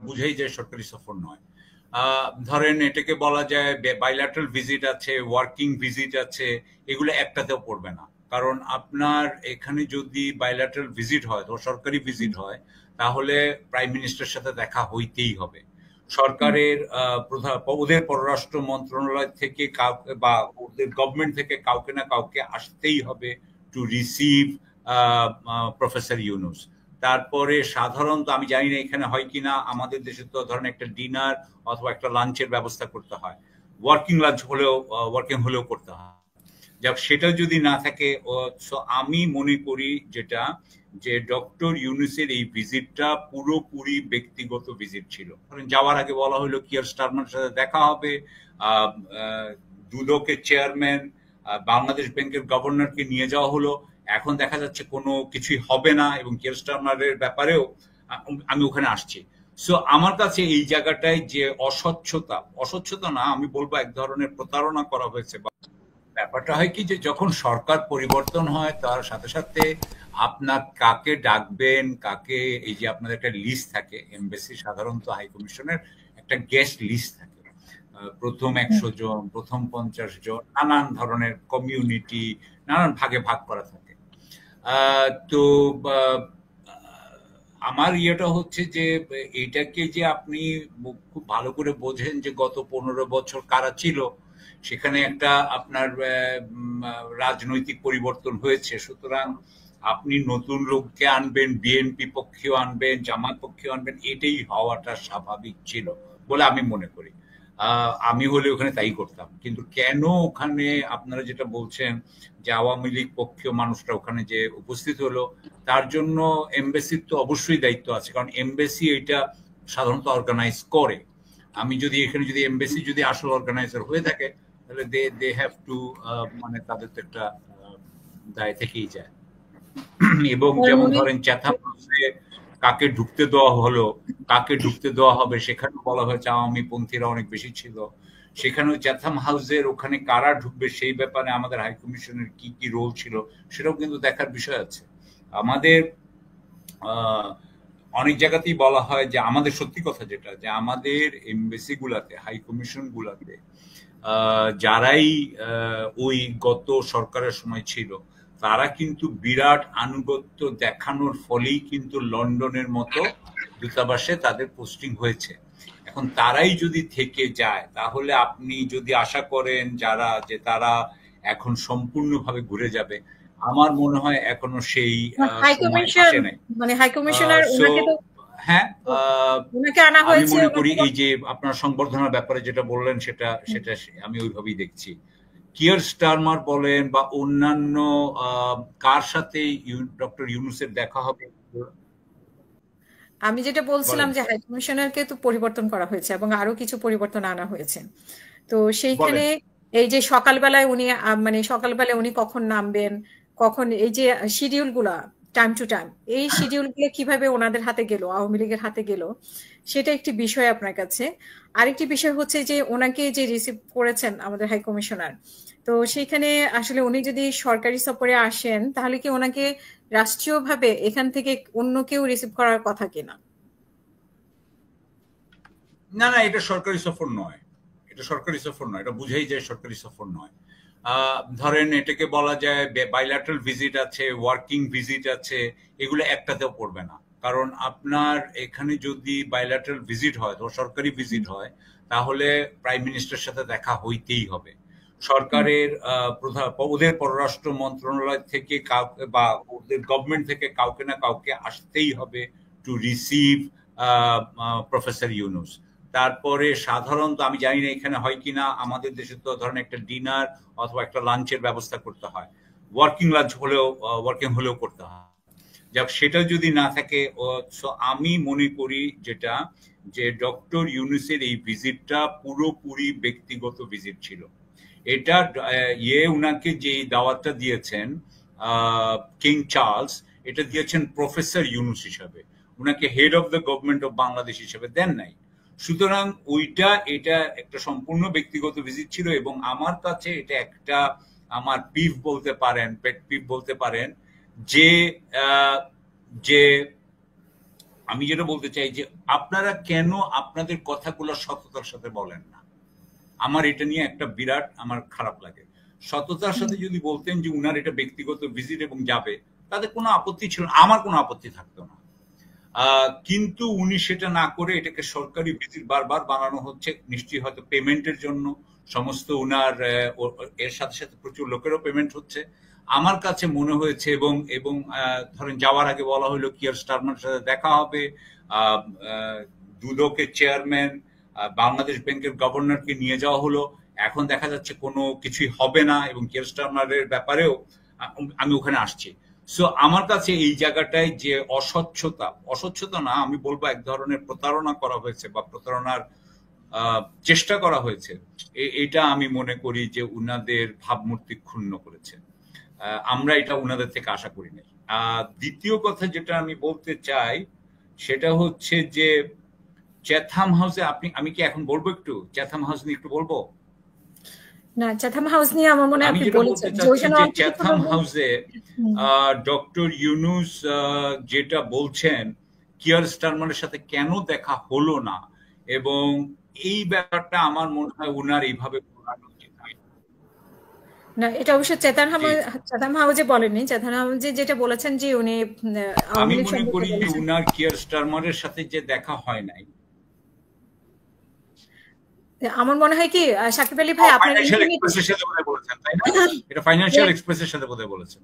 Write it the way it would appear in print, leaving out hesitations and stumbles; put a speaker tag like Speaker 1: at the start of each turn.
Speaker 1: বুঝাই যায় সরকারি সফর নয়। ধরেন এটাকে বলা যায় বাইল্যাটারাল ভিজিট আছে, ওয়ার্কিং ভিজিট আছে, এগুলো একটাতেও পড়বে না। কারণ আপনার এখানে যদি বাইল্যাটারাল ভিজিট হয়, তো সরকারি ভিজিট হয়, তাহলে প্রাইম মিনিস্টারের সাথে দেখা হইতেই হবে। সরকারের ওদের পররাষ্ট্র মন্ত্রণালয় থেকে কাউকে বা ওদের গভর্নমেন্ট থেকে কাউকে না কাউকে আসতেই হবে টু রিসিভ প্রফেসর ইউনুস। তারপরে সাধারণত আমি জানি না এখানে হয় কিনা, আমাদের দেশে তো ধরেন একটা ডিনার অথবা একটা লাঞ্চের ব্যবস্থা করতে হয়, ওয়ার্কিং লাঞ্চ হলেও ওয়ার্কিং হলেও করতে হয়। যাক, সেটা যদি না থাকে, আমি মনে করি যেটা যে ডক্টর ইউনুসের এই ভিজিটটা পুরোপুরি ব্যক্তিগত ভিজিট ছিল। কারণ যাওয়ার আগে বলা হলো কিয়ার স্টারমারের সাথে দেখা হবে, দুদকের চেয়ারম্যান, বাংলাদেশ ব্যাংকের গভর্নরকে নিয়ে যাওয়া হলো। এখন দেখা যাচ্ছে কোনো কিছুই হবে না, এবং কিয়ার স্টারমারের ব্যাপারেও আমি ওখানে আসছি। সো আমার কাছে এই জায়গাটায় যে অস্বচ্ছতা না, আমি বলবো এক ধরনের প্রতারণা করা হয়েছে। ব্যাপারটা হয় কি, যে যখন সরকার পরিবর্তন হয় তার সাথে সাথে আপনার কাকে ডাকবেন, কাকে, এই যে আপনাদের একটা লিস্ট থাকে, এমবেসি সাধারণত হাই কমিশনের একটা গেস্ট লিস্ট থাকে, প্রথম 100 জন, প্রথম 50 জন, নানান ধরনের কমিউনিটি, নানান ভাগে ভাগ করা থাকে। তো আমার ইয়েটা হচ্ছে যে এইটাকে যে আপনি খুব ভালো করে বোঝেন যে গত 15 বছর কারা ছিল, সেখানে একটা আপনার রাজনৈতিক পরিবর্তন হয়েছে। সুতরাং আপনি নতুন লোককে আনবেন, বিএনপি পক্ষেও আনবেন, জামাত পক্ষেও আনবেন, এটাই হওয়াটা স্বাভাবিক ছিল বলে আমি মনে করি। আমি হলে ওখানে তাই করতাম। কিন্তু কেন ওখানে আপনারা যেটা বলছেন যে আওয়ামী লীগ পক্ষীয় মানুষরা ওখানে যে উপস্থিত হলো, তার জন্য এমবেসির তো অবশ্যই দায়িত্ব আছে, কারণ এমবেসি এটা সাধারণত অর্গানাইজ করে। আমি যদি এখানে যদি এমবেসি যদি আসল অর্গানাইজার হয়ে থাকে, তাহলে দে হ্যাভ টু, মানে তাদের তো একটা দায় থেকেই যায়। এবং যেমন ধরেন চ্যাথাম হাউসে কাকে ঢুকতে দেওয়া হলো, কাকে ঢুকতে দেওয়া হবে, সেখানে বলা হয়েছে আওয়ামী পন্থীরা অনেক বেশি ছিল। সেখানেও চ্যাথাম হাউসের ওখানে কারা ঢুকবে সেই ব্যাপারে আমাদের হাই কমিশনের কি কি রোল ছিল, সেটাও কিন্তু দেখার বিষয় আছে। আমাদের অনেক জায়গাতেই বলা হয় যে আমাদের সত্যি কথা যেটা, যে আমাদের এমবেসি গুলাতে, হাই কমিশন গুলাতে যারাই ওই গত সরকারের সময় ছিল, তারা কিন্তু বিরাট আনুগত্য দেখানোর ফলেই কিন্তু লন্ডনের মতো দূতাবাসে তাদের পোস্টিং হয়েছে। এখন তারাই যদি থেকে যায়, তাহলে আপনি যদি আশা করেন যারা যে তারা এখন সম্পূর্ণভাবে ঘুরে যাবে, আমার মনে হয় এখনো সেই সময় আসে নাই।
Speaker 2: মানে হাই কমিশনার ওনাকে তো,
Speaker 1: হ্যাঁ,
Speaker 2: ওনাকে আনা
Speaker 1: আমি
Speaker 2: হয়েছে।
Speaker 1: মনে করি এই যে আপনার সংবর্ধনার ব্যাপারে যেটা বললেন, সেটা আমি ওইভাবেই দেখছি। কিয়ার স্টারমার বলেন বা অন্যান্য কার সাথে ডক্টর ইউনুসের দেখা হবে,
Speaker 2: আমি যেটা বলছিলাম যে হাই কমিশনারকে তো পরিবর্তন করা হয়েছে এবং আরো কিছু পরিবর্তন আনা হয়েছে। তো সেইখানে এই যে সকালবেলায় উনি, মানে সকালবেলায় উনি কখন নামবেন, কখন, এই যে শিডিউল গুলা টাইম টু টাইম, এই শিডিউল গুলো কিভাবে ওনাদের হাতে গেল, আওয়ামী লীগের হাতে গেল, সেটা একটি বিষয় আপনার কাছে। আরেকটি বিষয় হচ্ছে যে ওনাকে যে রিসিভ করেছেন আমাদের হাই কমিশনার, তো সেইখানে আসলে উনি যদি সরকারি সফরে আসেন, তাহলে কি ওনাকে রাষ্ট্রীয়ভাবে এখান থেকে অন্য কেউ রিসিভ করার কথা কিনা?
Speaker 1: না না, এটা সরকারি সফর নয়, এটা সরকারি সফর নয়, এটা বুঝাই যায় সরকারি সফর নয়। ধরেন এটাকে বলা যায় বাইল্যাটারাল ভিজিট আছে, ওয়ার্কিং ভিজিট আছে, এগুলো একটাতেও পড়বে না। কারণ আপনার এখানে যদি বাইল্যাটারাল ভিজিট হয়, তো সরকারি ভিজিট হয়, তাহলে প্রাইম মিনিস্টারের সাথে দেখা হইতেই হবে। সরকারের ওদের পররাষ্ট্র মন্ত্রণালয় থেকে কাউকে বা ওদের গভর্নমেন্ট থেকে কাউকে না কাউকে আসতেই হবে টু রিসিভ প্রফেসর ইউনুস। তারপরে সাধারণত আমি জানি না এখানে হয় কিনা, আমাদের দেশে তো ধরেন একটা ডিনার অথবা একটা লাঞ্চের ব্যবস্থা করতে হয়, ওয়ার্কিং লাঞ্চ হলেও ওয়ার্কিং হলেও করতে হয়। যাক, সেটা যদি না থাকে, আমি মনে করি যেটা, যে ডক্টর ইউনুসের এই ভিজিটটা পুরোপুরি ব্যক্তিগত ভিজিট ছিল। এটা উনাকে যে দাওয়াতটা দিয়েছেন কিং চার্লস, এটা দিয়েছেন প্রফেসর ইউনুস হিসাবে, উনাকে head of the government of Bangladesh হিসেবে দেন নাই। সুতরাং এটা একটা সম্পূর্ণ ব্যক্তিগত ভিজিট ছিল, এবং আমার কাছে এটা একটা আমার পিভ বলতে পারেন, পেট পিভ বলতে পারেন, যে যে আমি যেটা বলতে চাই যে আপনারা কেন আপনাদের কথাগুলো সততার সাথে বলেন না? আমার এটা নিয়ে একটা বিরাট আমার খারাপ লাগে। সততার সাথে যদি বলতেন যে উনার এটা ব্যক্তিগত ভিজিট এবং যাবে, তাদের কোনো আপত্তি ছিল না, আমার কোনো আপত্তি থাকতো না। কিন্তু উনি সেটা না করে এটাকে সরকারি ভিজিট বারবার বানানো হচ্ছে, নিশ্চয়ই হয়তো পেমেন্টের জন্য। সমস্ত উনার এর সাথে সাথে প্রচুর লোকেরও পেমেন্ট হচ্ছে। আমার কাছে মনে হয়েছে এবং এবং ধরেন যাওয়ার আগে বলা হলো কিয়ার স্টারমারের সাথে দেখা হবে, দুদকের চেয়ারম্যান, বাংলাদেশ ব্যাংকের গভর্নরকে নিয়ে যাওয়া হলো। এখন দেখা যাচ্ছে কোনো কিছুই হবে না এবং কিয়ার স্টারমারের ব্যাপারেও আমি ওখানে আসছি। সো আমার কাছে এই জায়গাটায় যে অস্বচ্ছতা না, আমি বলবো এক ধরনের প্রতারণা করা হয়েছে বা প্রতারণার চেষ্টা করা হয়েছে। এটা আমি মনে করি যে উনাদের ভাবমূর্তি ক্ষুণ্ণ করেছে। আমরা এটা উনাদের থেকে আশা করি নাই। দ্বিতীয় কথা যেটা আমি বলতে চাই সেটা হচ্ছে যে চ্যাথাম হাউসে আমি কি এখন বলবো, একটু চ্যাথাম হাউস নিয়ে একটু বলবো?
Speaker 2: না, চ্যাথাম হাউস নিয়ে আমার মনে হয়
Speaker 1: আমি
Speaker 2: আপনি
Speaker 1: যেটা বলতে
Speaker 2: বলেছেন যে
Speaker 1: চাচ্ছি
Speaker 2: ওইখানে
Speaker 1: যে
Speaker 2: অন্তত
Speaker 1: চ্যাথাম হাউসে ডক্টর ইউনুস যেটা বলছেন কিয়ার স্টারমারের সাথে কেন দেখা হলো না, এবং এই ব্যাপারটা আমার মনে হয় উনার এইভাবে বলানো উচিত নয়।
Speaker 2: না, এটা অবশ্য চ্যাথাম হাউসে বলেননি। চ্যাথাম হাউসে যেটা বলেছেন যে উনি আওয়ামী
Speaker 1: আমি
Speaker 2: লীগ
Speaker 1: মনে
Speaker 2: সম্পর্কে
Speaker 1: করি যে
Speaker 2: বলেছেন।
Speaker 1: উনার কিয়ার স্টারমারের সাথে যে দেখা হয় নাই,
Speaker 2: আমার মনে হয় কি সাকিব আলী ভাই আপনার
Speaker 1: ফাইন্যান্সিয়াল
Speaker 2: ইন্টিমেট
Speaker 1: এক্সপ্রেসের সাথে বোধহয় বলেছেন, তাই না? এটা ফাইন্যান্সিয়াল এক্সপ্রেসের সাথে বোধহয় বলেছেন।